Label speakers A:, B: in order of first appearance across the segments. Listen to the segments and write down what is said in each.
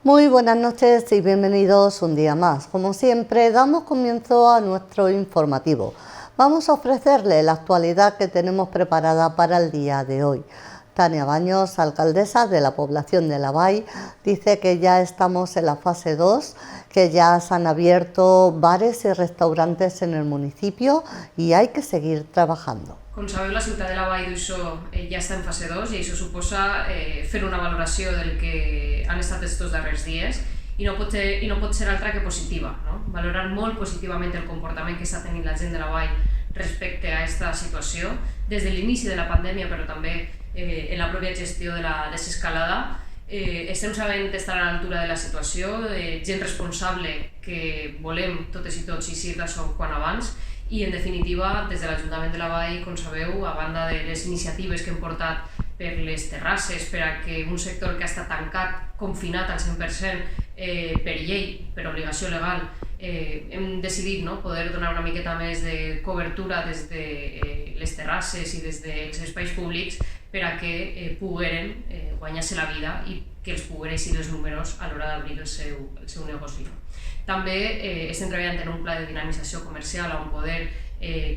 A: Muy buenas noches y bienvenidos un día más. Como siempre, damos comienzo a nuestro informativo. Vamos a ofrecerle la actualidad que tenemos preparada para el día de hoy. Tania Baños, alcaldesa de la población de Lavall, dice que ya estamos en la fase 2, que ya se han abierto bares y restaurantes en el municipio y hay que seguir trabajando.
B: Com sabeu, la ciutat de Lavall ja està en fase 2 i això suposa fer una valoració del que han estat estos darrers dies i no pot ser altra que positiva, no? Valorar molt positivament el comportament que està tenint la gent de Lavall respecte a aquesta situació, des de l'inici de la pandèmia però també en la pròpia gestió de la desescalada. Estem sabent estar a l'altura de la situació, gent responsable que volem totes i tots eixir d'això quan abans i, en definitiva, des de l'Ajuntament de Lavall, com sabeu, a banda de les iniciatives que hem portat per les terrasses, per a que un sector que ha estat tancat, confinat al 100% per llei, per obligació legal, hem decidit poder donar una miqueta més de cobertura des de les terrasses i des dels espais públics per a que pogueren guanyar-se la vida i que els poguessin els números a l'hora d'obrir el seu negoci. També estem treballant en un pla de dinamització comercial on poder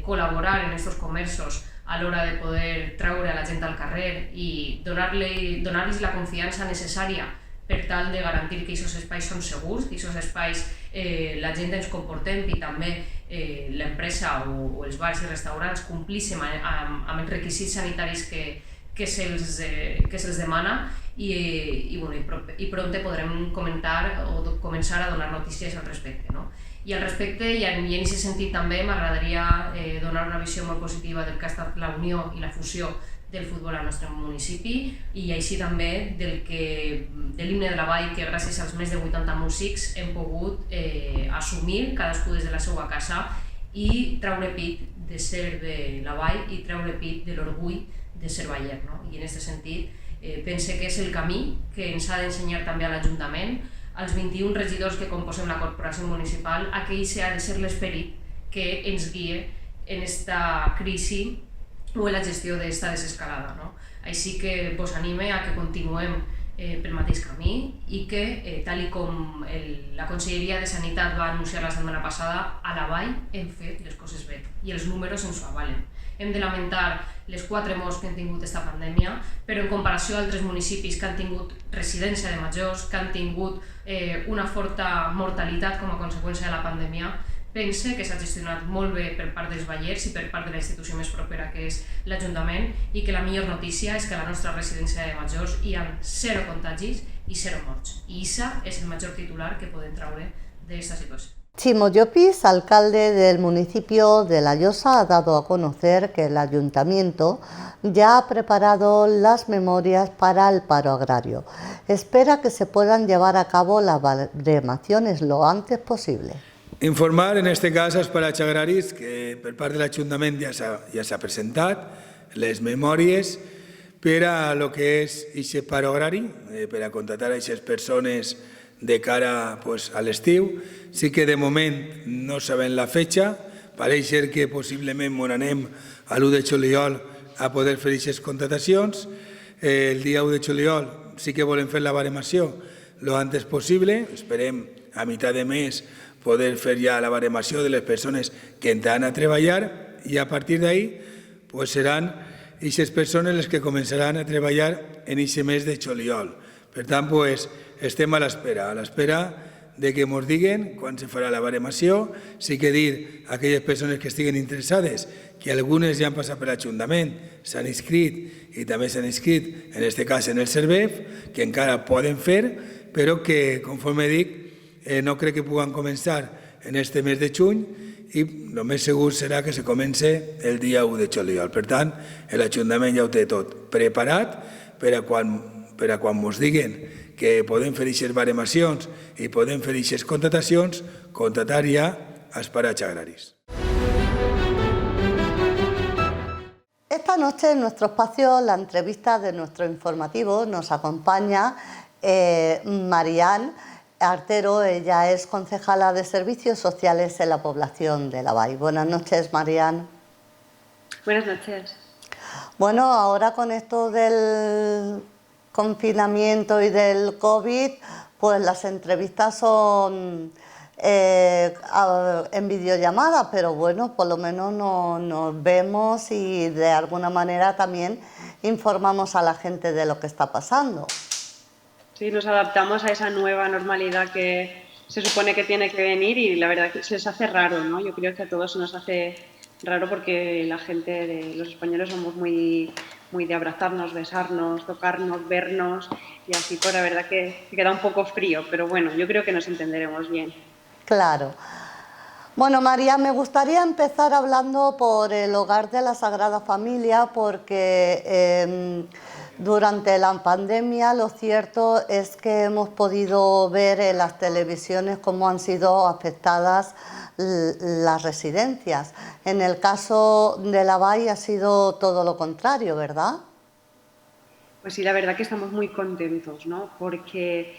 B: col·laborar en aquests comerços a l'hora de poder treure a la gent al carrer i donar-los la confiança necessària per tal de garantir que aquests espais són segurs, que aquests espais la gent ens comportem i també l'empresa o els bars i restaurants complíssim amb els requisits sanitaris que se'ls demana i prompte podrem comentar o començar a donar notícies al respecte. I al respecte, i en aquest sentit també, m'agradaria donar una visió molt positiva del que ha estat la unió i la fusió del futbol al nostre municipi i així també de l'himne de Lavall que gràcies als més de 80 músics hem pogut assumir cadascú des de la seva casa i treure pit de ser de Lavall i treure pit de l'orgull de ser baller. I en aquest sentit pense que és el camí que ens ha d'ensenyar també a l'Ajuntament, als 21 regidors que composem la corporació municipal, aquell ha de ser l'esperit que ens guie en aquesta crisi o en la gestió d'aquesta desescalada. Així que vos anime a que continuem pel mateix camí i que, tal com la Conselleria de Sanitat va anunciar la setmana passada, a Lavall hem fet les coses bé i els números ens ho avalen. Hem de lamentar les 4 morts que han tingut aquesta pandèmia, però en comparació a altres municipis que han tingut residència de majors, que han tingut una forta mortalitat com a conseqüència de la pandèmia, pense que s'ha gestionat molt bé per part dels ballers i per part de la institució més propera que és l'Ajuntament i que la millor notícia és que a la nostra residència de majors hi ha 0 contagis i 0 morts. I això és el major titular que podem treure d'aquesta situació.
A: Chimo Llopis, alcalde del municipio de La Llosa, ha dado a conocer que el ayuntamiento ya ha preparado las memorias para el paro agrario. Espera que se puedan llevar a cabo las baremaciones lo antes posible.
C: Informar, en este cas, als parats agraris que per part de l'Ajuntament ja s'ha presentat les memòries per a lo que és aquest paro agrari, per a contratar a aquestes persones de cara a l'estiu. Sí que de moment no sabem la fetxa, pareix ser que possiblement anem a l'1 de juliol a poder fer aquestes contratacions. El dia 1 de juliol sí que volem fer la baremació lo antes possible, esperem a meitat de mes poder fer ja la baremació de les persones que entraran a treballar i a partir d'ahí seran aquestes persones les que començaran a treballar en aquest mes de juliol. Per tant, estem a l'espera de que ens diguen quan se farà la baremació. Sí que dir a aquelles persones que estiguen interessades, que algunes ja han passat per l'Ajuntament, s'han inscrit i també s'han inscrit, en aquest cas en el CERVEF, que encara poden fer, però que, conforme dic, no crec que puguen començar en aquest mes de juny i el més segur serà que se comence el dia 1 de juliol. Per tant, l'Ajuntament ja ho té tot preparat per a quan ens diguen que podem fer aquestes baremacions i podem fer aquestes contratacions, contratar ja els parats agraris.
A: Esta noche en nuestro espacio, la entrevista de nuestro informativo, nos acompaña Marian Artero. Ella es concejala de Servicios Sociales en la población de Lavall. Buenas noches, Marian.
D: Buenas noches.
A: Bueno, ahora con esto del confinamiento y del COVID, pues las entrevistas son en videollamada, pero bueno, por lo menos nos vemos y de alguna manera también informamos a la gente de lo que está pasando.
D: Sí, nos adaptamos a esa nueva normalidad que se supone que tiene que venir y la verdad que se les hace raro, ¿no? Yo creo que a todos se nos hace raro porque la gente, los españoles somos muy de abrazarnos, besarnos, tocarnos, vernos y así pues la verdad que queda un poco frío, pero bueno, yo creo que nos entenderemos bien.
A: Claro. Bueno, María, me gustaría empezar hablando por el Hogar de la Sagrada Familia porque durante la pandemia lo cierto es que hemos podido ver en las televisiones cómo han sido afectadas las residencias. En el caso de la Vall ha sido todo lo contrario, ¿verdad?
D: Pues sí, la verdad que estamos muy contentos, ¿no? Porque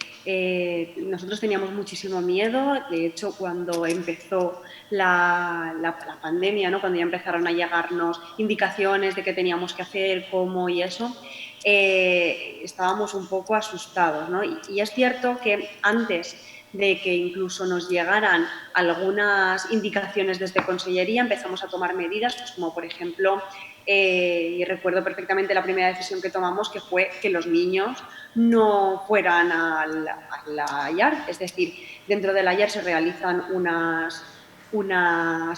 D: nosotros teníamos muchísimo miedo. De hecho, cuando empezó la pandemia, ¿no? Cuando ya empezaron a llegarnos indicaciones de qué teníamos que hacer, cómo y eso, estábamos un poco asustados, ¿no? Y es cierto que antes de que incluso nos llegaran algunas indicaciones desde Consellería, empezamos a tomar medidas, pues como por ejemplo, y recuerdo perfectamente la primera decisión que tomamos, que fue que los niños no fueran a la IAR, es decir, dentro de la IAR se realizan unas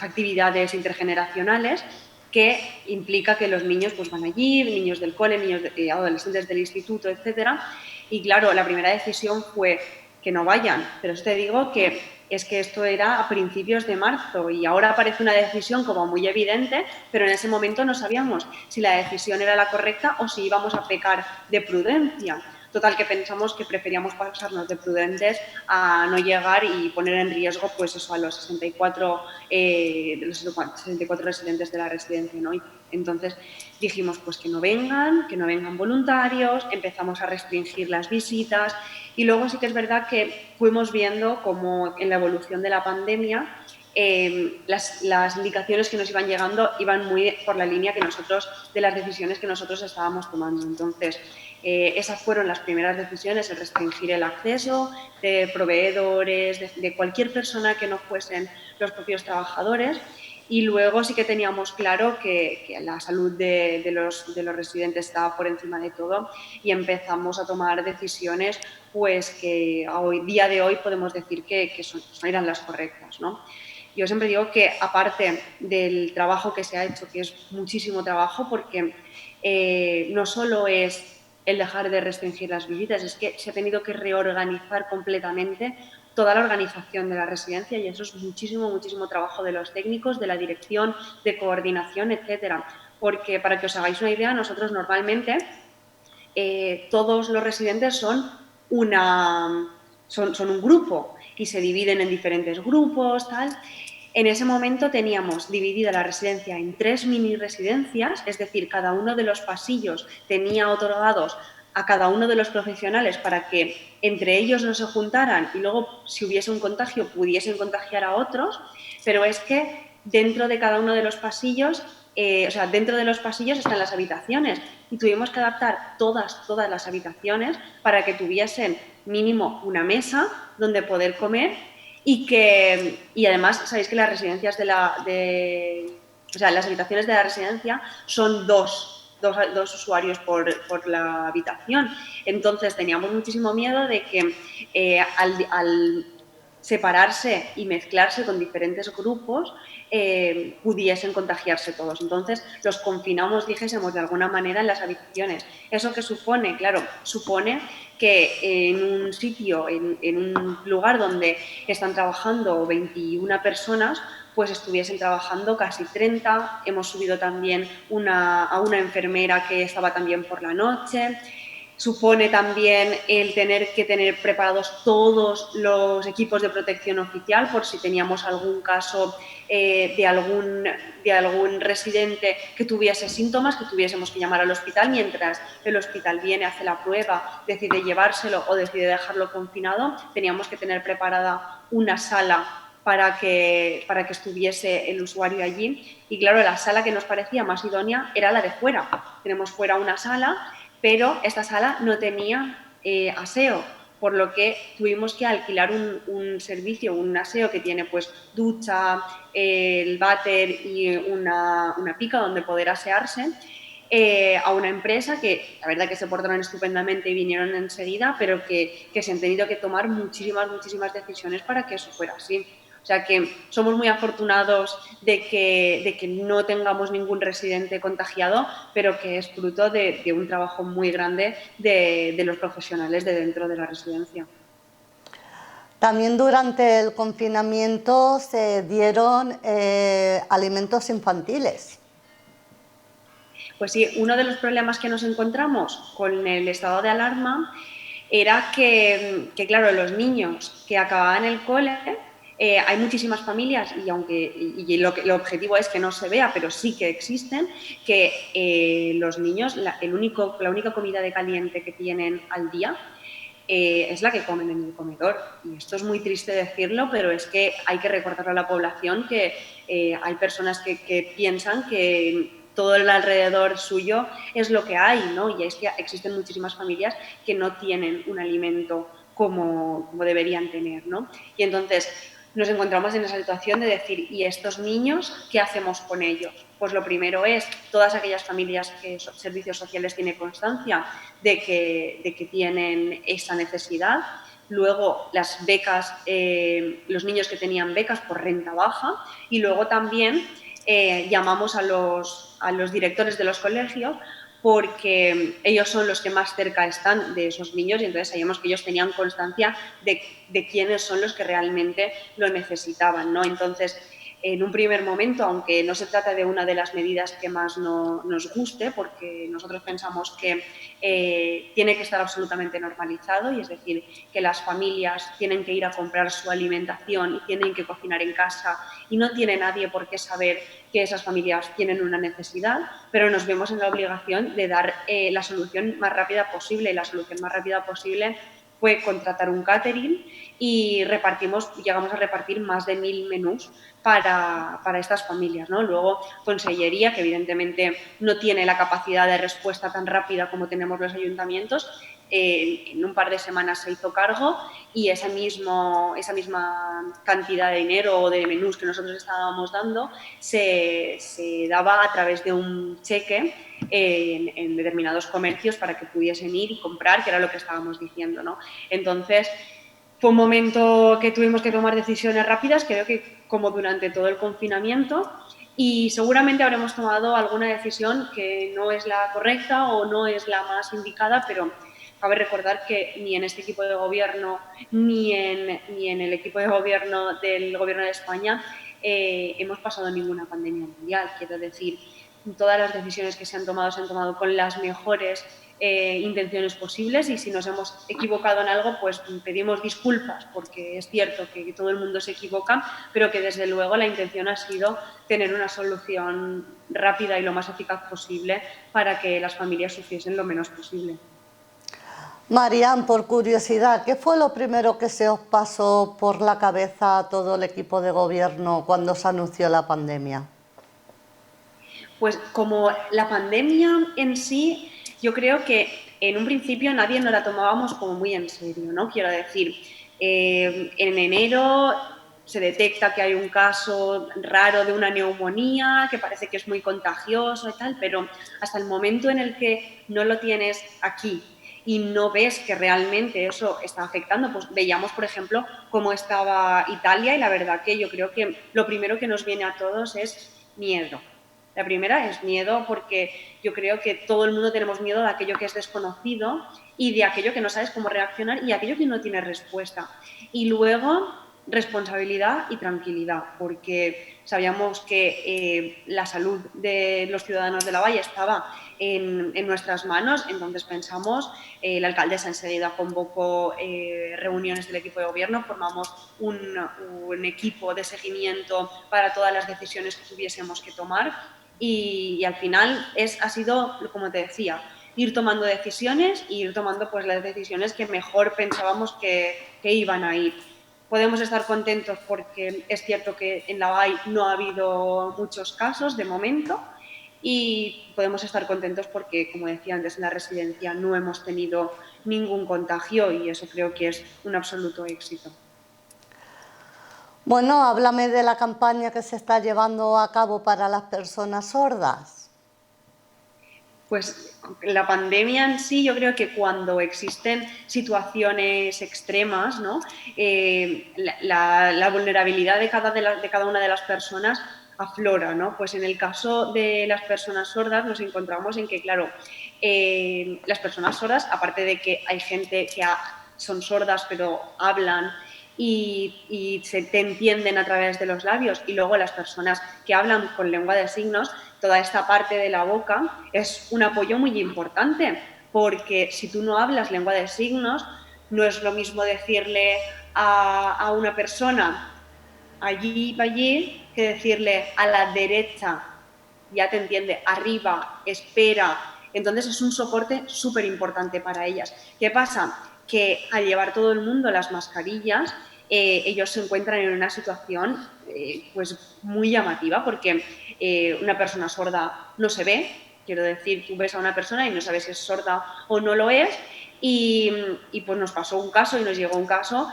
D: actividades intergeneracionales que implica que los niños pues, van allí, niños del cole, niños adolescentes del instituto, etcétera. Y claro, la primera decisión fue que no vayan, pero os te digo que es que esto era a principios de marzo y ahora parece una decisión como muy evidente, pero en ese momento no sabíamos si la decisión era la correcta o si íbamos a pecar de prudencia. Total, que pensamos que preferíamos pasarnos de prudentes a no llegar y poner en riesgo pues eso, a los 64 residentes de la residencia, ¿no? Y entonces dijimos pues que no vengan voluntarios, empezamos a restringir las visitas y luego sí que es verdad que fuimos viendo como en la evolución de la pandemia las indicaciones que nos iban llegando iban muy por la línea que nosotros, de las decisiones que nosotros estábamos tomando. Entonces, esas fueron las primeras decisiones, el restringir el acceso de proveedores, de cualquier persona que no fuesen los propios trabajadores. Y luego sí que teníamos claro que la salud de los residentes estaba por encima de todo y empezamos a tomar decisiones pues que hoy, día de hoy podemos decir que eran las correctas, ¿no? Yo siempre digo que aparte del trabajo que se ha hecho, que es muchísimo trabajo, porque no solo es el dejar de restringir las visitas, es que se ha tenido que reorganizar completamente toda la organización de la residencia y eso es muchísimo, muchísimo trabajo de los técnicos, de la dirección, de coordinación, etcétera. Porque para que os hagáis una idea, nosotros normalmente todos los residentes son un grupo y se dividen en diferentes grupos, tal. En ese momento teníamos dividida la residencia en 3 mini residencias, es decir, cada uno de los pasillos tenía otorgados a cada uno de los profesionales para que entre ellos no se juntaran y luego, si hubiese un contagio, pudiesen contagiar a otros, pero es que dentro de cada uno de los pasillos, dentro de los pasillos están las habitaciones y tuvimos que adaptar todas las habitaciones para que tuviesen mínimo una mesa donde poder comer y además sabéis que las residencias las habitaciones de la residencia son dos usuarios por la habitación. Entonces teníamos muchísimo miedo de que al separarse y mezclarse con diferentes grupos pudiesen contagiarse todos. Entonces los confinamos, dijésemos, de alguna manera en las habitaciones. ¿Eso qué supone? Claro, supone que en un sitio, en un lugar donde están trabajando 21 personas, pues estuviesen trabajando casi 30. Hemos subido también a una enfermera que estaba también por la noche. Supone también el tener que tener preparados todos los equipos de protección oficial por si teníamos algún caso de algún residente que tuviese síntomas, que tuviésemos que llamar al hospital mientras el hospital viene, hace la prueba, decide llevárselo o decide dejarlo confinado. Teníamos que tener preparada una sala para que estuviese el usuario allí. Y claro, la sala que nos parecía más idónea era la de fuera. Tenemos fuera una sala, pero esta sala no tenía aseo, por lo que tuvimos que alquilar un servicio, un aseo que tiene pues ducha, el váter y una pica donde poder asearse, a una empresa que la verdad que se portaron estupendamente y vinieron enseguida, pero que se han tenido que tomar muchísimas decisiones para que eso fuera así. O sea que somos muy afortunados de que no tengamos ningún residente contagiado, pero que es fruto de un trabajo muy grande de los profesionales de dentro de la residencia.
A: También durante el confinamiento se dieron alimentos infantiles.
D: Pues sí, uno de los problemas que nos encontramos con el estado de alarma era que claro, los niños que acababan el cole, hay muchísimas familias y el objetivo es que no se vea, pero sí que existen, que los niños, la única comida de caliente que tienen al día es la que comen en el comedor. Y esto es muy triste decirlo, pero es que hay que recordarle a la población que hay personas que piensan que todo el alrededor suyo es lo que hay, ¿no? Y es que existen muchísimas familias que no tienen un alimento como deberían tener, ¿no? Y entonces nos encontramos en esa situación de decir, ¿y estos niños qué hacemos con ellos? Pues lo primero es, todas aquellas familias que Servicios Sociales tiene constancia de que tienen esa necesidad. Luego las becas, los niños que tenían becas por renta baja, y luego también llamamos a los directores de los colegios porque ellos son los que más cerca están de esos niños y entonces sabíamos que ellos tenían constancia de quiénes son los que realmente lo necesitaban, ¿no? Entonces, en un primer momento, aunque no se trata de una de las medidas que más nos guste, porque nosotros pensamos que tiene que estar absolutamente normalizado, y es decir, que las familias tienen que ir a comprar su alimentación y tienen que cocinar en casa y no tiene nadie por qué saber que esas familias tienen una necesidad, pero nos vemos en la obligación de dar la solución más rápida posible. Y la solución más rápida posible fue contratar un catering y llegamos a repartir más de 1000 menús para estas familias, ¿no? Luego, Consellería, que evidentemente no tiene la capacidad de respuesta tan rápida como tenemos los ayuntamientos, en un par de semanas se hizo cargo y esa misma cantidad de dinero o de menús que nosotros estábamos dando se daba a través de un cheque en determinados comercios para que pudiesen ir y comprar, que era lo que estábamos diciendo, ¿no? Entonces, fue un momento que tuvimos que tomar decisiones rápidas, creo que como durante todo el confinamiento, y seguramente habremos tomado alguna decisión que no es la correcta o no es la más indicada, pero cabe recordar que ni en este equipo de gobierno ni en el equipo de gobierno del Gobierno de España hemos pasado ninguna pandemia mundial. Quiero decir, todas las decisiones que se han tomado con las mejores intenciones posibles, y si nos hemos equivocado en algo, pues pedimos disculpas, porque es cierto que todo el mundo se equivoca, pero que desde luego la intención ha sido tener una solución rápida y lo más eficaz posible para que las familias sufriesen lo menos posible.
A: Marian, por curiosidad, ¿qué fue lo primero que se os pasó por la cabeza a todo el equipo de gobierno cuando se anunció la pandemia?
D: Pues como la pandemia en sí, yo creo que en un principio nadie nos la tomábamos como muy en serio, ¿no? Quiero decir, en enero se detecta que hay un caso raro de una neumonía, que parece que es muy contagioso y tal, pero hasta el momento en el que no lo tienes aquí y no ves que realmente eso está afectando, pues veíamos, por ejemplo, cómo estaba Italia, y la verdad que yo creo que lo primero que nos viene a todos es miedo. La primera es miedo, porque yo creo que todo el mundo tenemos miedo de aquello que es desconocido y de aquello que no sabes cómo reaccionar y aquello que no tiene respuesta. Y luego, responsabilidad y tranquilidad, porque sabíamos que la salud de los ciudadanos de La Valle estaba en nuestras manos. Entonces pensamos, la alcaldesa enseguida convocó reuniones del equipo de gobierno, formamos un equipo de seguimiento para todas las decisiones que tuviésemos que tomar, y al final ha sido, como te decía, ir tomando decisiones y ir tomando pues las decisiones que mejor pensábamos que iban a ir. Podemos estar contentos porque es cierto que en La Valle no ha habido muchos casos de momento, y podemos estar contentos porque, como decía antes, en la residencia no hemos tenido ningún contagio y eso creo que es un absoluto éxito.
A: Bueno, háblame de la campaña que se está llevando a cabo para las personas sordas.
D: Pues la pandemia en sí, yo creo que cuando existen situaciones extremas, ¿no? La vulnerabilidad de cada una de las personas aflora, ¿no? Pues en el caso de las personas sordas nos encontramos en que, claro, las personas sordas, aparte de que hay gente que son sordas pero hablan y se te entienden a través de los labios, y luego las personas que hablan con lengua de signos, toda esta parte de la boca es un apoyo muy importante, porque si tú no hablas lengua de signos, no es lo mismo decirle a una persona allí para allí que decirle a la derecha, ya te entiende, arriba, espera. Entonces es un soporte súper importante para ellas. ¿Qué pasa? Que al llevar todo el mundo las mascarillas, ellos se encuentran en una situación pues muy llamativa, porque una persona sorda no se ve, quiero decir, tú ves a una persona y no sabes si es sorda o no lo es, y pues nos pasó un caso y nos llegó un caso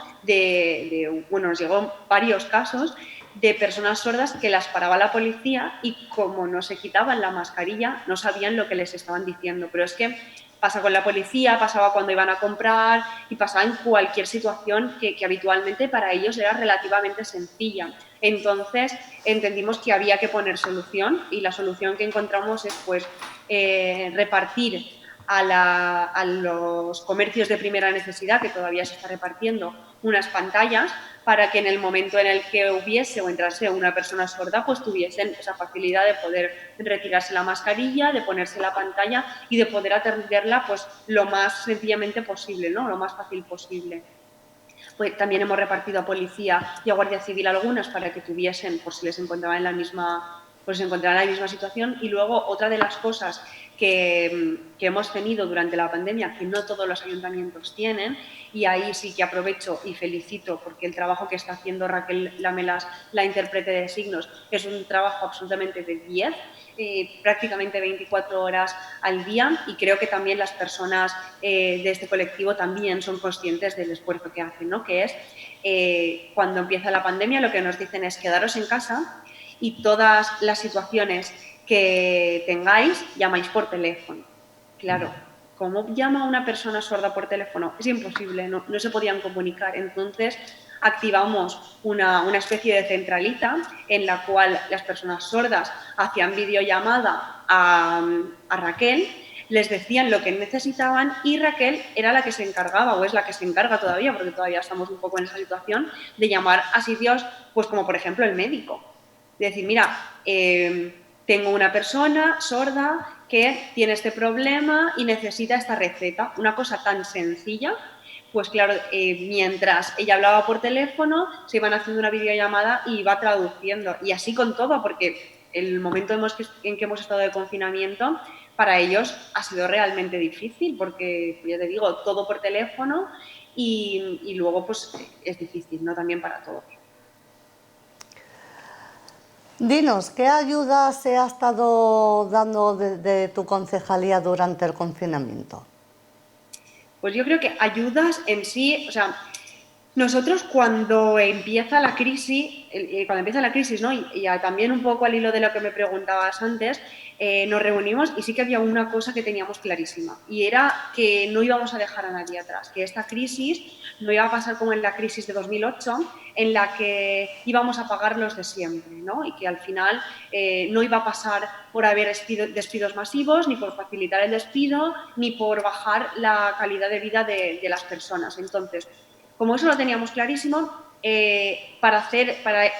D: bueno, nos llegó varios casos de personas sordas que las paraba la policía y como no se quitaban la mascarilla no sabían lo que les estaban diciendo. Pero es que pasa con la policía, pasaba cuando iban a comprar y pasaba en cualquier situación que habitualmente para ellos era relativamente sencilla. Entonces entendimos que había que poner solución y la solución que encontramos es pues repartir a los comercios de primera necesidad, que todavía se está repartiendo, unas pantallas para que en el momento en el que hubiese o entrase una persona sorda, pues tuviesen esa facilidad de poder retirarse la mascarilla, de ponerse la pantalla y de poder atenderla pues lo más sencillamente posible, ¿no? Lo más fácil posible. Pues también hemos repartido a policía y a Guardia Civil algunas para que tuviesen, por si les encontraban en la misma, pues se encontraban en la misma situación. Y luego otra de las cosas que hemos tenido durante la pandemia, que no todos los ayuntamientos tienen, y ahí sí que aprovecho y felicito porque el trabajo que está haciendo Raquel Lamelas, la intérprete de signos, es un trabajo absolutamente de 10, prácticamente 24 horas al día, y creo que también las personas de este colectivo también son conscientes del esfuerzo que hacen, ¿no? Que es cuando empieza la pandemia lo que nos dicen es quedaros en casa y todas las situaciones que tengáis llamáis por teléfono. Claro, ¿cómo llama una persona sorda por teléfono? Es imposible, no se podían comunicar. Entonces activamos una especie de centralita en la cual las personas sordas hacían videollamada a Raquel, les decían lo que necesitaban y Raquel era la que se encargaba, o es la que se encarga todavía, porque todavía estamos un poco en esa situación, de llamar a sitios, pues como por ejemplo el médico. De decir, mira, tengo una persona sorda que tiene este problema y necesita esta receta. Una cosa tan sencilla, pues claro, mientras ella hablaba por teléfono, se iban haciendo una videollamada y iba traduciendo. Y así con todo, porque el momento en que hemos estado de confinamiento, para ellos ha sido realmente difícil, porque, ya te digo, todo por teléfono y luego pues es difícil, ¿no? También para todos.
A: Dinos, ¿qué ayuda se ha estado dando de tu concejalía durante el confinamiento?
D: Pues yo creo que ayudas en sí, o sea, nosotros cuando empieza la crisis, ¿no? Y también un poco al hilo de lo que me preguntabas antes, nos reunimos y sí que había una cosa que teníamos clarísima y era que no íbamos a dejar a nadie atrás, que esta crisis no iba a pasar como en la crisis de 2008, en la que íbamos a pagar los de siempre, ¿no? Y que al final no iba a pasar por haber despidos masivos, ni por facilitar el despido, ni por bajar la calidad de vida de las personas. Entonces, como eso lo teníamos clarísimo, para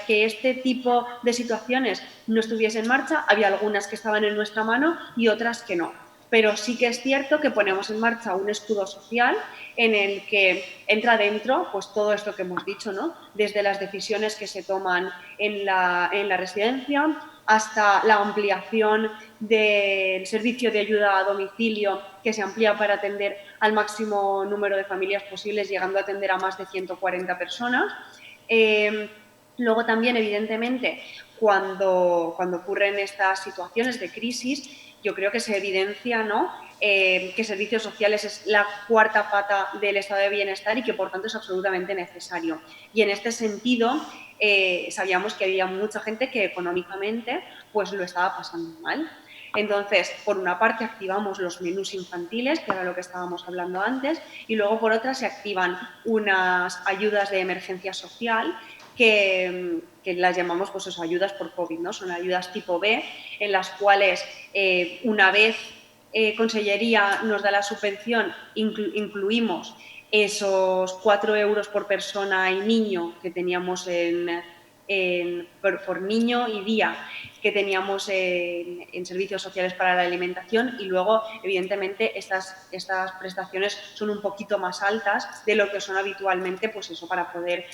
D: que este tipo de situaciones no estuviese en marcha, había algunas que estaban en nuestra mano y otras que no. Pero sí que es cierto que ponemos en marcha un escudo social en el que entra dentro pues todo esto que hemos dicho, ¿no? Desde las decisiones que se toman en la residencia hasta la ampliación del servicio de ayuda a domicilio, que se amplía para atender al máximo número de familias posibles, llegando a atender a más de 140 personas. Luego también, evidentemente, cuando ocurren estas situaciones de crisis, yo creo que se evidencia, ¿no?, que servicios sociales es la cuarta pata del estado de bienestar y que, por tanto, es absolutamente necesario. Y en este sentido, sabíamos que había mucha gente que económicamente pues lo estaba pasando mal. Entonces, por una parte activamos los menús infantiles, que era lo que estábamos hablando antes, y luego por otra se activan unas ayudas de emergencia social que las llamamos pues eso, ayudas por COVID, ¿no? Son ayudas tipo B, en las cuales una vez Consellería nos da la subvención, incluimos esos 4 euros por persona y niño que teníamos por niño y día que teníamos en servicios sociales para la alimentación, y luego, evidentemente, estas prestaciones son un poquito más altas de lo que son habitualmente, pues eso, para poder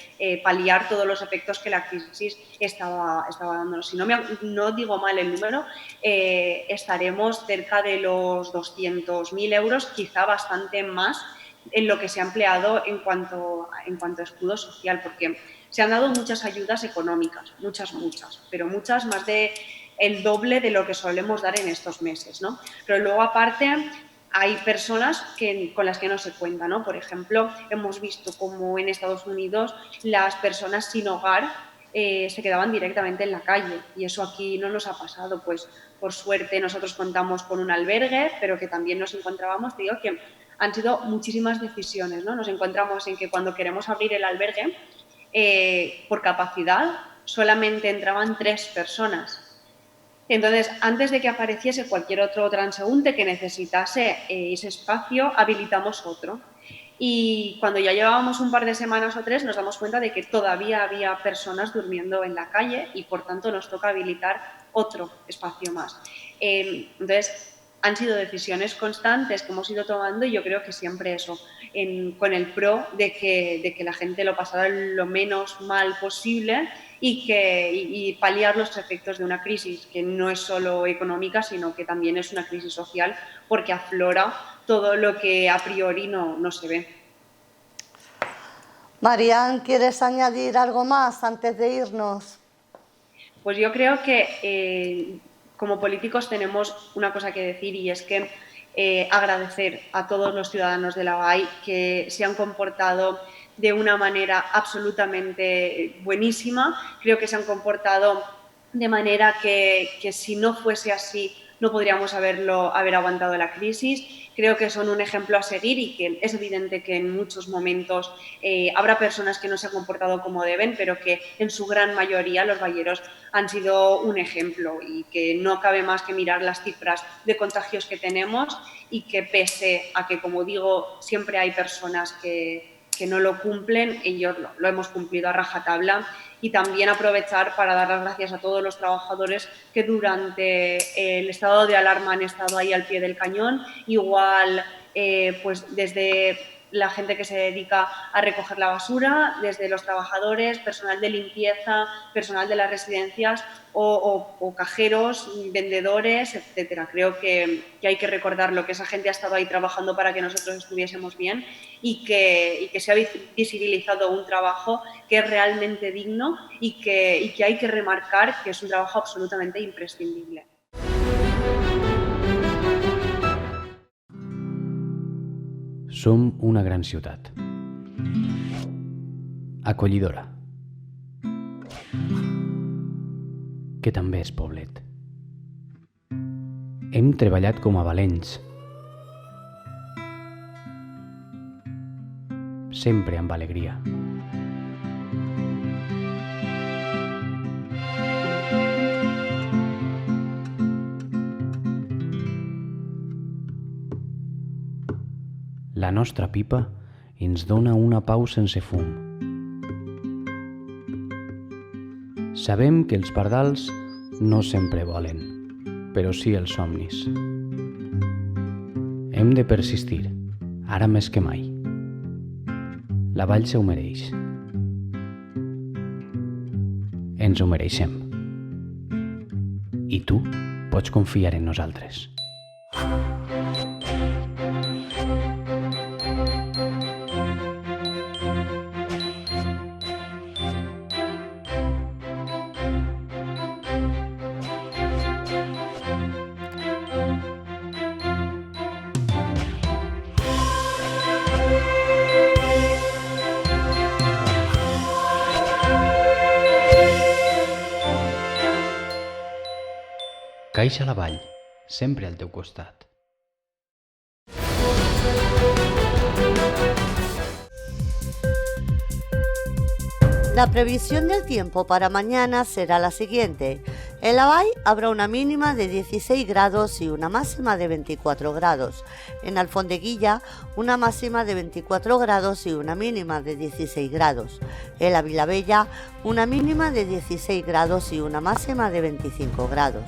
D: paliar todos los efectos que la crisis estaba dándonos. Si no digo mal el número, estaremos cerca de los 200.000 euros, quizá bastante más en lo que se ha empleado en cuanto a escudo social, porque se han dado muchas ayudas económicas, muchas, pero muchas más de el doble de lo que solemos dar en estos meses, ¿no? Pero luego, aparte, hay personas con las que no se cuenta, ¿no? Por ejemplo, hemos visto como en Estados Unidos las personas sin hogar se quedaban directamente en la calle, y eso aquí no nos ha pasado. Pues por suerte nosotros contamos con un albergue, pero que también nos encontrábamos, digo que han sido muchísimas decisiones, ¿no? Nos encontramos en que cuando queremos abrir el albergue, por capacidad solamente entraban 3 personas. Entonces, antes de que apareciese cualquier otro transeúnte que necesitase ese espacio, habilitamos otro. Y cuando ya llevábamos un par de semanas o 3, nos damos cuenta de que todavía había personas durmiendo en la calle y, por tanto, nos toca habilitar otro espacio más. Entonces, han sido decisiones constantes que hemos ido tomando, y yo creo que siempre eso, con el pro de que la gente lo pasara lo menos mal posible y paliar los efectos de una crisis que no es solo económica, sino que también es una crisis social, porque aflora todo lo que a priori no se ve.
A: Marian, ¿quieres añadir algo más antes de irnos?
D: Pues yo creo que como políticos tenemos una cosa que decir, y es que agradecer a todos los ciudadanos de la BAI que se han comportado de una manera absolutamente buenísima. Creo que se han comportado de manera que si no fuese así no podríamos haber aguantado la crisis. Creo que son un ejemplo a seguir, y que es evidente que en muchos momentos habrá personas que no se han comportado como deben, pero que en su gran mayoría los valleros han sido un ejemplo, y que no cabe más que mirar las cifras de contagios que tenemos, y que pese a que, como digo, siempre hay personas que no lo cumplen, ellos lo hemos cumplido a rajatabla. Y también aprovechar para dar las gracias a todos los trabajadores que durante el estado de alarma han estado ahí al pie del cañón. Igual, pues desde la gente que se dedica a recoger la basura, desde los trabajadores, personal de limpieza, personal de las residencias o cajeros, vendedores, etcétera. Creo que hay que recordar lo que esa gente ha estado ahí trabajando para que nosotros estuviésemos bien, y que se ha visibilizado un trabajo que es realmente digno y que hay que remarcar que es un trabajo absolutamente imprescindible.
E: Som una gran ciutat. Acollidora. Que també és poblet. Hem treballat com a valents. Sempre amb alegria. La nostra pipa ens dona una pau sense fum. Sabem que els pardals no sempre volen, però sí els somnis. Hem de persistir, ara més que mai. La vall se ho mereix. Ens ho mereixem. I tu pots confiar en nosaltres. Caixa la Vall, sempre al teu costat.
A: La previsión del tiempo para mañana será la siguiente. En La Vall habrá una mínima de 16 grados y una máxima de 24 grados. En Alfondeguilla una máxima de 24 grados y una mínima de 16 grados. En la Vilavella una mínima de 16 grados y una máxima de 25 grados.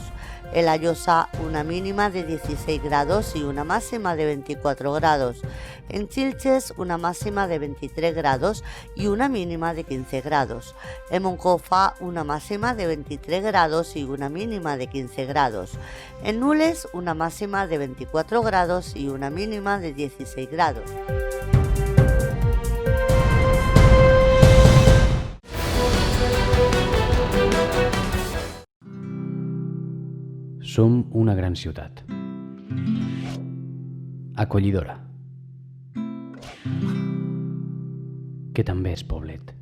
A: En La Llosa una mínima de 16 grados y una máxima de 24 grados. En Xilxes una máxima de 23 grados y una mínima de 15 grados. En Moncofa una máxima de 23 grados y una mínima de 15 grados. En Nules una máxima de 24 grados y una mínima de 16 grados.
E: Som una gran ciutat. Acollidora. Que també és poblet.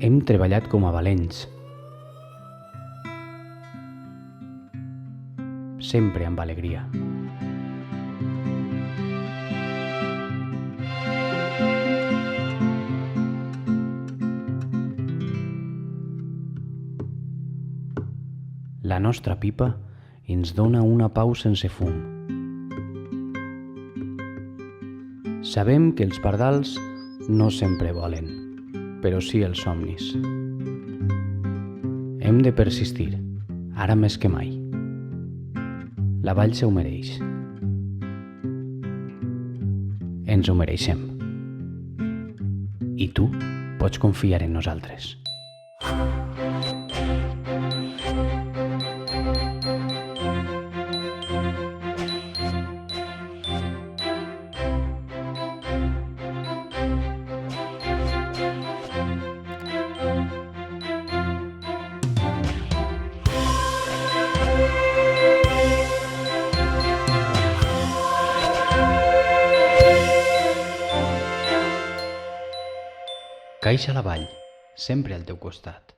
E: Hem treballat com a valents. Sempre amb alegria. La nostra pipa ens dona una pau sense fum. Sabem que els pardals no sempre volen, però sí els somnis. Hem de persistir, ara més que mai. La Vall se ho mereix. Ens ho mereixem. I tu pots confiar en nosaltres. Caixa la Vall, sempre al teu costat.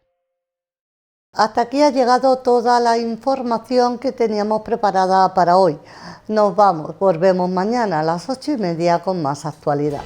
A: Hasta aquí ha llegado toda la información que teníamos preparada para hoy. Nos vamos, volvemos mañana a las 8:30 con más actualidad.